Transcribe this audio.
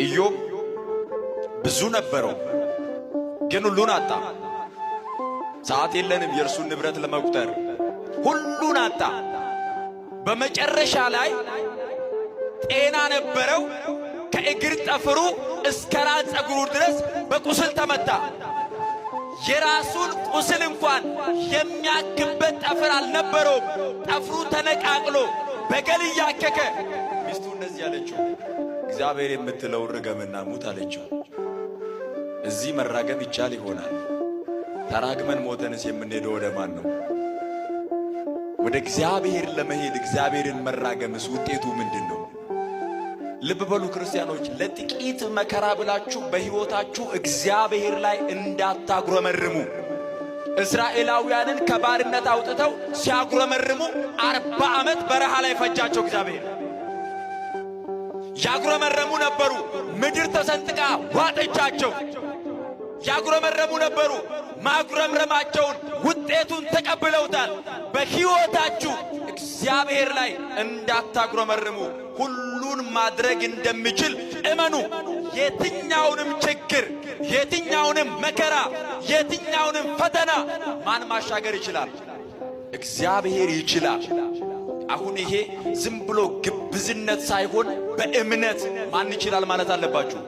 ኢዮብ ብዙ ነበረው ግን ሁሉን አጣ። ሰዓት የለንም የእርሱን ንብረት ለመቁጠር። ሁሉን አጣ። በመጨረሻ ላይ ጤና ነበረው። ከእግር ጠፍሩ እስከ ራስ ፀጉሩ ድረስ በቁስል ተመታ። የራሱን ቁስል እንኳን የሚያክበት ጠፍር አልነበረውም። ጠፍሩ ተነቃቅሎ በገል እያከከ ሚስቱ እንደዚህ አለችው፣ እግዚአብሔር የምትለው ርገምና ሙት አለችው። እዚህ መራገም ይቻል ይሆናል። ተራግመን ሞተንስ የምንሄደው ወደ ማን ነው? ወደ እግዚአብሔር ለመሄድ እግዚአብሔርን መራገምስ ውጤቱ ምንድን ነው? ልብ በሉ ክርስቲያኖች፣ ለጥቂት መከራ ብላችሁ በሕይወታችሁ እግዚአብሔር ላይ እንዳታጉረመርሙ። እስራኤላውያንን ከባርነት አውጥተው ሲያጉረመርሙ 40 ዓመት በረሃ ላይ ፈጃቸው እግዚአብሔር። ያጉረመረሙ ነበሩ፣ ምድር ተሰንጥቃ ዋጠቻቸው። ያጉረመረሙ ነበሩ፣ ማጉረምረማቸውን ውጤቱን ተቀብለውታል። በሕይወታችሁ እግዚአብሔር ላይ እንዳታጉረመርሙ። ሁሉን ማድረግ እንደሚችል እመኑ። የትኛውንም ችግር፣ የትኛውንም መከራ፣ የትኛውንም ፈተና ማን ማሻገር ይችላል? እግዚአብሔር ይችላል። አሁን ይሄ ዝም ብሎ ግብዝነት ሳይሆን በእምነት ማን ይችላል ማለት አለባችሁ።